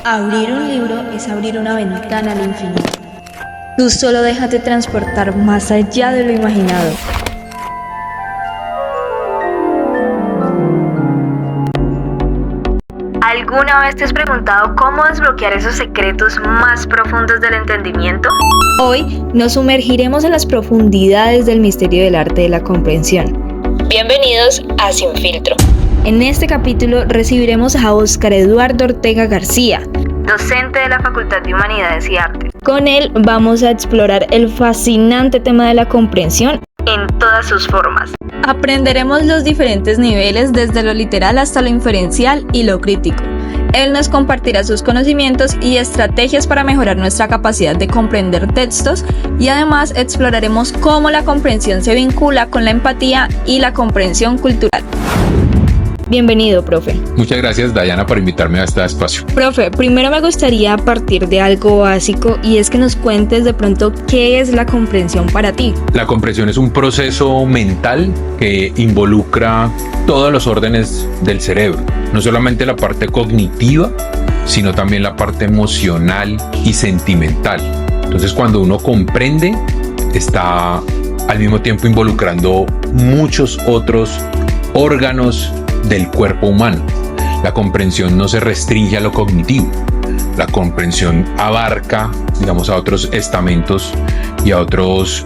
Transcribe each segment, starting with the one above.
Abrir un libro es abrir una ventana al infinito. Tú solo déjate transportar más allá de lo imaginado. ¿Alguna vez te has preguntado cómo desbloquear esos secretos más profundos del entendimiento? Hoy nos sumergiremos en las profundidades del misterio del arte de la comprensión. Bienvenidos a Sin Filtro. En este capítulo recibiremos a Óscar Eduardo Ortega García, docente de la Facultad de Humanidades y Artes. Con él vamos a explorar el fascinante tema de la comprensión en todas sus formas. Aprenderemos los diferentes niveles desde lo literal hasta lo inferencial y lo crítico. Él nos compartirá sus conocimientos y estrategias para mejorar nuestra capacidad de comprender textos y además exploraremos cómo la comprensión se vincula con la empatía y la comprensión cultural. Bienvenido, profe. Muchas gracias, Dayana, por invitarme a este espacio. Profe, primero me gustaría partir de algo básico y es que nos cuentes de pronto qué es la comprensión para ti. La comprensión es un proceso mental que involucra todos los órdenes del cerebro, no solamente la parte cognitiva, sino también la parte emocional y sentimental. Entonces, cuando uno comprende, está al mismo tiempo involucrando muchos otros órganos del cuerpo humano. La comprensión no se restringe a lo cognitivo. La comprensión abarca, digamos, a otros estamentos y a otros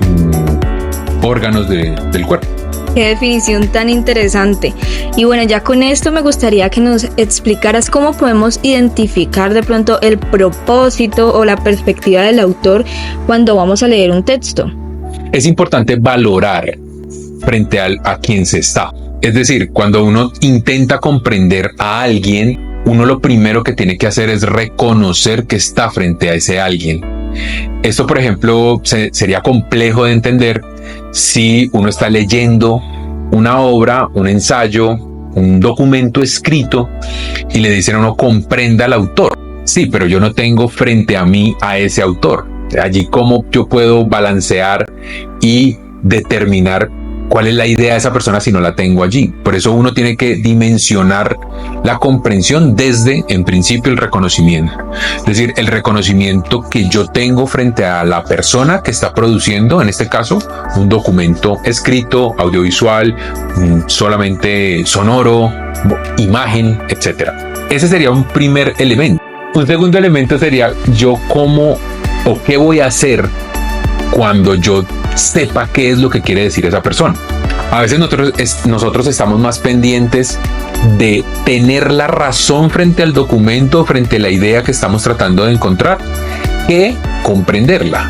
órganos del cuerpo. Qué definición tan interesante. Y bueno, ya con esto me gustaría que nos explicaras cómo podemos identificar de pronto el propósito o la perspectiva del autor cuando vamos a leer un texto. Es importante valorar frente a quien se está. Es decir, cuando uno intenta comprender a alguien, uno lo primero que tiene que hacer es reconocer que está frente a ese alguien. Esto, por ejemplo, sería complejo de entender si uno está leyendo una obra, un ensayo, un documento escrito y le dicen a uno comprenda al autor. Sí, pero yo no tengo frente a mí a ese autor. Allí, ¿cómo yo puedo balancear y determinar cuál es la idea de esa persona si no la tengo allí? Por eso uno tiene que dimensionar la comprensión desde, en principio, el reconocimiento. Es decir, el reconocimiento que yo tengo frente a la persona que está produciendo, en este caso, un documento escrito, audiovisual, solamente sonoro, imagen, etc. Ese sería un primer elemento. Un segundo elemento sería yo cómo o qué voy a hacer cuando yo sepa qué es lo que quiere decir esa persona. A veces nosotros estamos más pendientes de tener la razón frente al documento, frente a la idea que estamos tratando de encontrar, que comprenderla.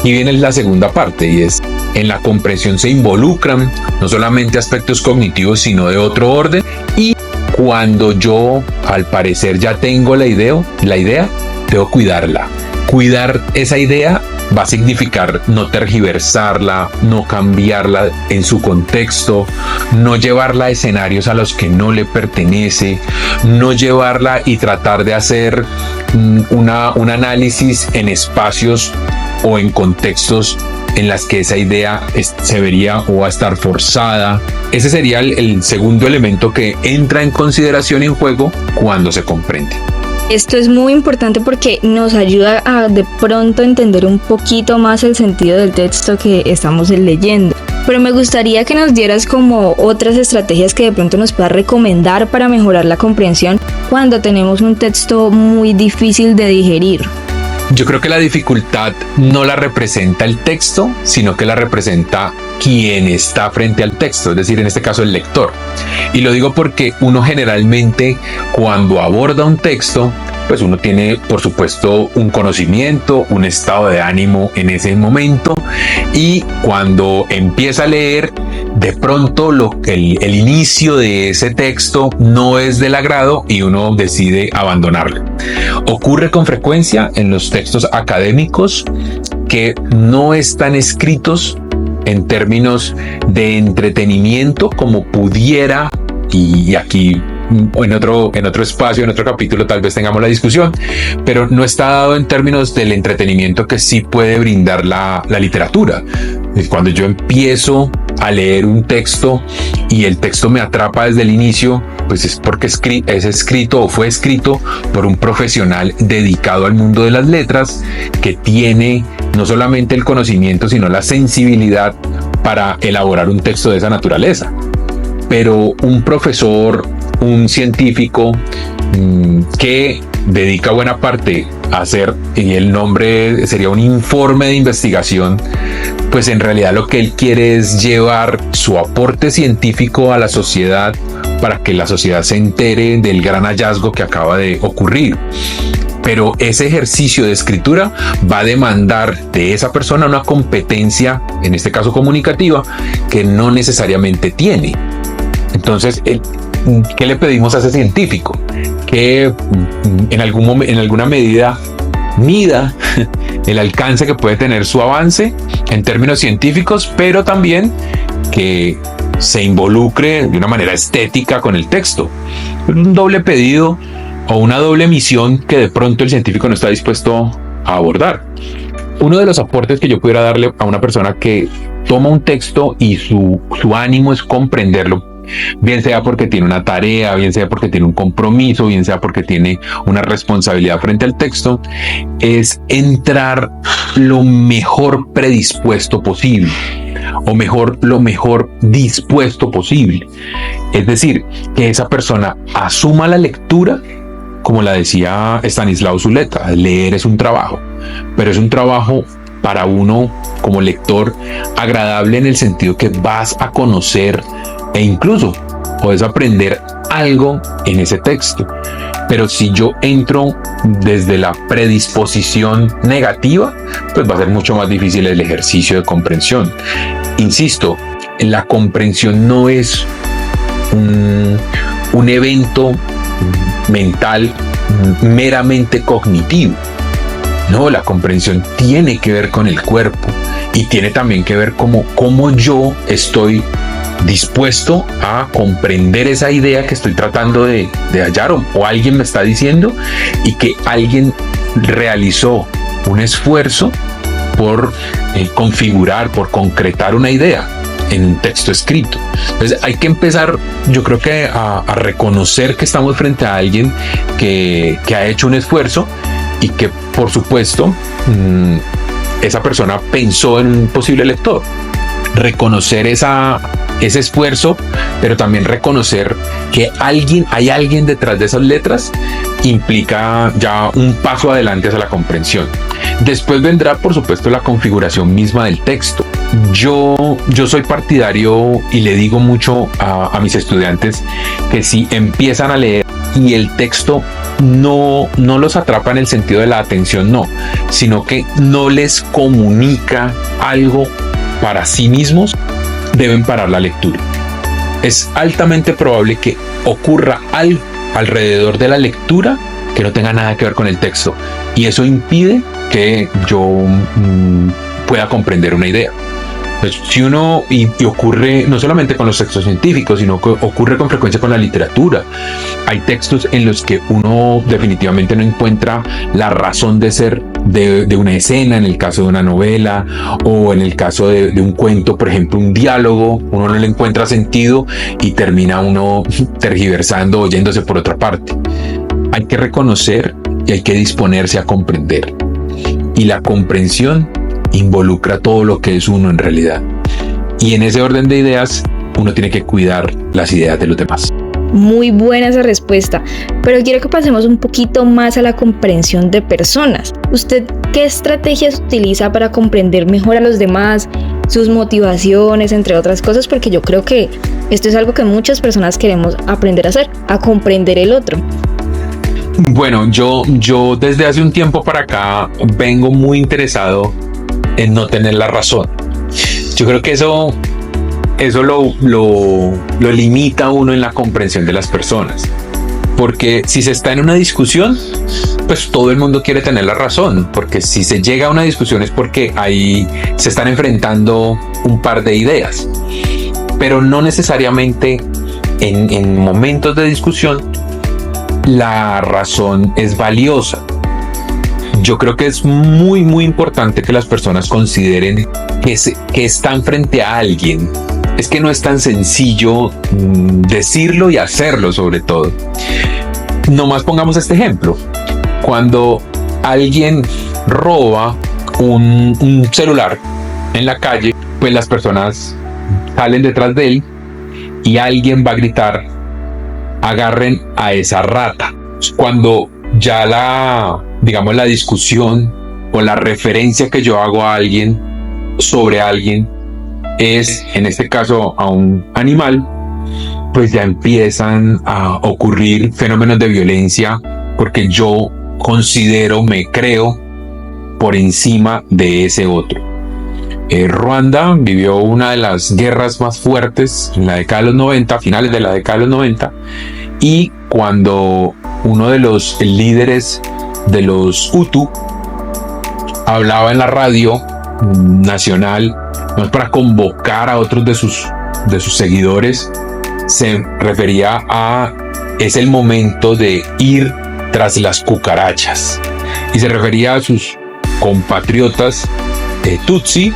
Y viene la segunda parte, y es en la comprensión se involucran no solamente aspectos cognitivos, sino de otro orden. Y cuando yo, al parecer, ya tengo la idea, debo cuidarla. Cuidar esa idea va a significar no tergiversarla, no cambiarla en su contexto, no llevarla a escenarios a los que no le pertenece, no llevarla y tratar de hacer un análisis en espacios o en contextos en las que esa idea se vería o va a estar forzada. Ese sería el segundo elemento que entra en consideración en juego cuando se comprende. Esto es muy importante porque nos ayuda a de pronto entender un poquito más el sentido del texto que estamos leyendo. Pero me gustaría que nos dieras como otras estrategias que de pronto nos puedas recomendar para mejorar la comprensión cuando tenemos un texto muy difícil de digerir. Yo creo que la dificultad no la representa el texto, sino que la representa quien está frente al texto, es decir, en este caso el lector. Y lo digo porque uno generalmente cuando aborda un texto, pues uno tiene, por supuesto, un conocimiento, un estado de ánimo en ese momento, y cuando empieza a leer, de pronto el inicio de ese texto no es del agrado y uno decide abandonarlo. Ocurre con frecuencia en los textos académicos que no están escritos en términos de entretenimiento como pudiera, y aquí en otro espacio, en otro capítulo tal vez tengamos la discusión, pero no está dado en términos del entretenimiento que sí puede brindar la literatura. Cuando yo empiezo a leer un texto y el texto me atrapa desde el inicio, pues es porque es escrito o fue escrito por un profesional dedicado al mundo de las letras, que tiene no solamente el conocimiento, sino la sensibilidad para elaborar un texto de esa naturaleza. Pero un profesor, un científico que dedica buena parte a hacer, y el nombre sería un informe de investigación, pues en realidad lo que él quiere es llevar su aporte científico a la sociedad para que la sociedad se entere del gran hallazgo que acaba de ocurrir. Pero ese ejercicio de escritura va a demandar de esa persona una competencia, en este caso comunicativa, que no necesariamente tiene. Entonces, ¿qué le pedimos a ese científico? Que en alguna medida mida el alcance que puede tener su avance en términos científicos, pero también que se involucre de una manera estética con el texto. Es un doble pedido o una doble misión que de pronto el científico no está dispuesto a abordar. Uno de los aportes que yo pudiera darle a una persona que toma un texto y su ánimo es comprenderlo, bien sea porque tiene una tarea, bien sea porque tiene un compromiso, bien sea porque tiene una responsabilidad frente al texto, es entrar lo mejor predispuesto posible, o lo mejor dispuesto posible. Es decir, que esa persona asuma la lectura, como la decía Stanislaw Zuleta: leer es un trabajo, pero es un trabajo para uno como lector agradable, en el sentido que vas a conocer e incluso puedes aprender algo en ese texto. Pero si yo entro desde la predisposición negativa, pues va a ser mucho más difícil el ejercicio de comprensión. Insisto, la comprensión no es un evento mental meramente cognitivo. No, la comprensión tiene que ver con el cuerpo y tiene también que ver cómo yo estoy dispuesto a comprender esa idea que estoy tratando de hallar, o alguien me está diciendo, y que alguien realizó un esfuerzo por configurar, por concretar una idea en un texto escrito. Entonces hay que empezar, yo creo que a reconocer que estamos frente a alguien que ha hecho un esfuerzo, y que por supuesto esa persona pensó en un posible lector. Reconocer ese esfuerzo, pero también reconocer que hay alguien detrás de esas letras, implica ya un paso adelante hacia la comprensión. Después vendrá, por supuesto, la configuración misma del texto. Yo soy partidario, y le digo mucho a mis estudiantes, que si empiezan a leer y el texto no los atrapa en el sentido de la atención, no, sino que no les comunica algo para sí mismos, deben parar la lectura. Es altamente probable que ocurra algo alrededor de la lectura que no tenga nada que ver con el texto, y eso impide que yo pueda comprender una idea. Pues si uno, y ocurre no solamente con los textos científicos, sino que ocurre con frecuencia con la literatura. Hay textos en los que uno definitivamente no encuentra la razón de ser de una escena, en el caso de una novela, o en el caso de un cuento, por ejemplo, un diálogo, uno no le encuentra sentido y termina uno tergiversando o yéndose por otra parte. Hay que reconocer y hay que disponerse a comprender. Y la comprensión involucra todo lo que es uno en realidad. Y en ese orden de ideas, uno tiene que cuidar las ideas de los demás. Muy buena esa respuesta, pero quiero que pasemos un poquito más a la comprensión de personas. ¿Usted qué estrategias utiliza para comprender mejor a los demás, sus motivaciones, entre otras cosas? Porque yo creo que esto es algo que muchas personas queremos aprender a hacer, a comprender el otro. Bueno, yo desde hace un tiempo para acá vengo muy interesado en no tener la razón. Yo creo que eso lo limita a uno en la comprensión de las personas. Porque si se está en una discusión, pues todo el mundo quiere tener la razón. Porque si se llega a una discusión es porque ahí se están enfrentando un par de ideas. Pero no necesariamente en momentos de discusión la razón es valiosa. yo creo que es muy, muy importante que las personas consideren que están frente a alguien. Es que no es tan sencillo decirlo y hacerlo, sobre todo. Nomás pongamos este ejemplo. Cuando alguien roba un celular en la calle, pues las personas salen detrás de él y alguien va a gritar: agarren a esa rata. Cuando ya la discusión o la referencia que yo hago a alguien sobre alguien es, en este caso, a un animal, pues ya empiezan a ocurrir fenómenos de violencia porque yo me creo por encima de ese otro. Ruanda vivió una de las guerras más fuertes en la década de los 90, finales de la década de los 90, y cuando uno de los líderes de los Hutu hablaba en la radio nacional, no es para convocar a otros de sus seguidores, se refería a: es el momento de ir tras las cucarachas, y se refería a sus compatriotas Tutsi,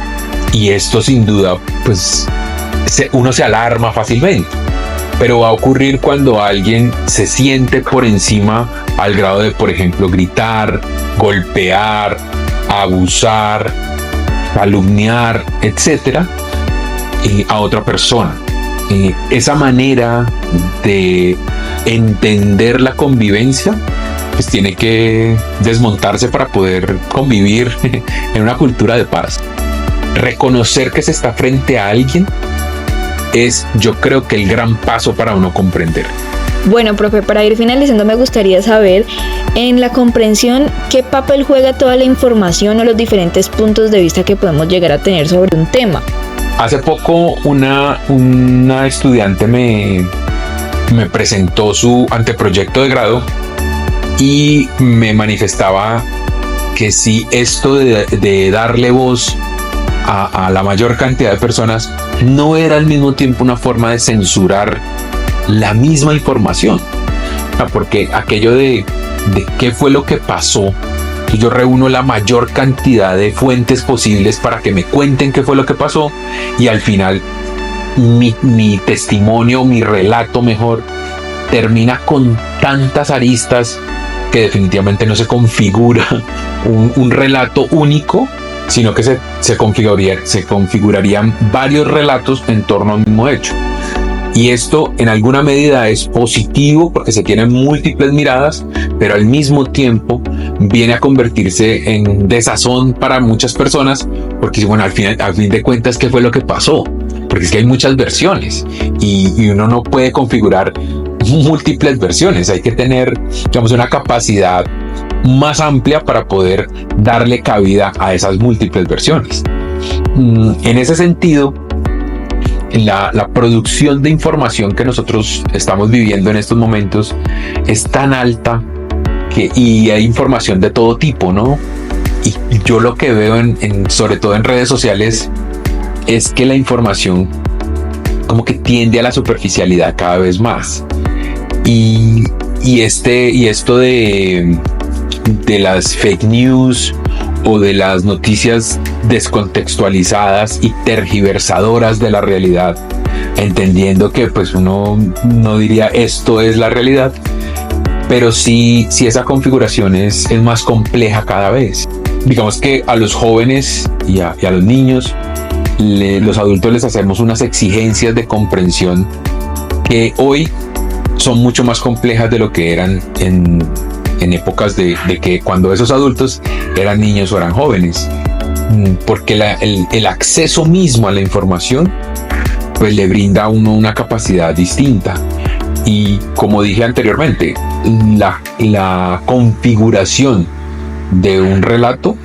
y esto sin duda pues uno se alarma fácilmente, pero va a ocurrir cuando alguien se siente por encima al grado de, por ejemplo, gritar, golpear, abusar, calumniar, etcétera, a otra persona. Esa manera de entender la convivencia pues tiene que desmontarse para poder convivir en una cultura de paz. Reconocer que se está frente a alguien es, yo creo, que el gran paso para uno comprender. Bueno, profe, para ir finalizando me gustaría saber, en la comprensión, ¿qué papel juega toda la información o los diferentes puntos de vista que podemos llegar a tener sobre un tema? Hace poco una estudiante me presentó su anteproyecto de grado y me manifestaba que si esto de darle voz a la mayor cantidad de personas no era al mismo tiempo una forma de censurar la misma información, porque aquello de qué fue lo que pasó, yo reúno la mayor cantidad de fuentes posibles para que me cuenten qué fue lo que pasó, y al final mi testimonio, mi relato mejor, termina con tantas aristas que definitivamente no se configura un relato único, sino que se configurarían varios relatos en torno al mismo hecho. Y esto en alguna medida es positivo porque se tienen múltiples miradas, pero al mismo tiempo viene a convertirse en desazón para muchas personas, porque bueno, al fin de cuentas, ¿qué fue lo que pasó? Porque es que hay muchas versiones y uno no puede configurar múltiples versiones. Hay que tener, digamos, una capacidad más amplia para poder darle cabida a esas múltiples versiones. En ese sentido, la producción de información que nosotros estamos viviendo en estos momentos es tan alta y hay información de todo tipo, ¿no? Y yo lo que veo sobre todo en redes sociales es que la información como que tiende a la superficialidad cada vez más. Y esto de las fake news o de las noticias descontextualizadas y tergiversadoras de la realidad, entendiendo que pues uno no diría esto es la realidad, pero sí esa configuración es más compleja cada vez. Digamos que a los jóvenes y a los niños, los adultos les hacemos unas exigencias de comprensión que hoy son mucho más complejas de lo que eran en épocas de que cuando esos adultos eran niños o eran jóvenes, porque el acceso mismo a la información pues le brinda a uno una capacidad distinta, y como dije anteriormente, la configuración de un relato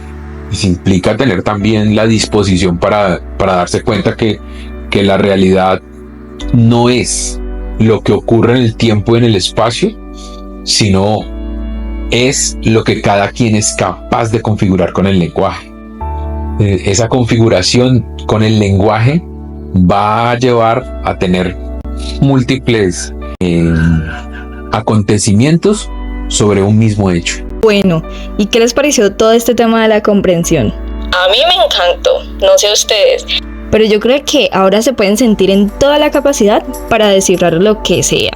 pues implica tener también la disposición para darse cuenta que la realidad no es lo que ocurre en el tiempo y en el espacio, sino es lo que cada quien es capaz de configurar con el lenguaje. Esa configuración con el lenguaje va a llevar a tener múltiples acontecimientos sobre un mismo hecho. Bueno, ¿y qué les pareció todo este tema de la comprensión? A mí me encantó, no sé ustedes. Pero yo creo que ahora se pueden sentir en toda la capacidad para descifrar lo que sea,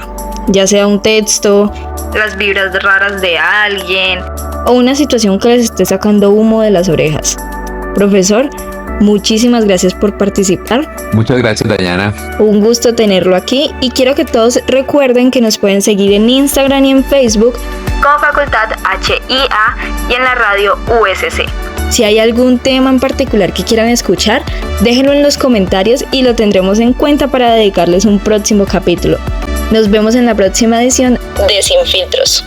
ya sea un texto, las vibras raras de alguien o una situación que les esté sacando humo de las orejas. Profesor, muchísimas gracias por participar. Muchas gracias, Dayana. Un gusto tenerlo aquí y quiero que todos recuerden que nos pueden seguir en Instagram y en Facebook como Facultad HIA y en la radio USC. Si hay algún tema en particular que quieran escuchar, déjenlo en los comentarios y lo tendremos en cuenta para dedicarles un próximo capítulo. Nos vemos en la próxima edición de Sin Filtros.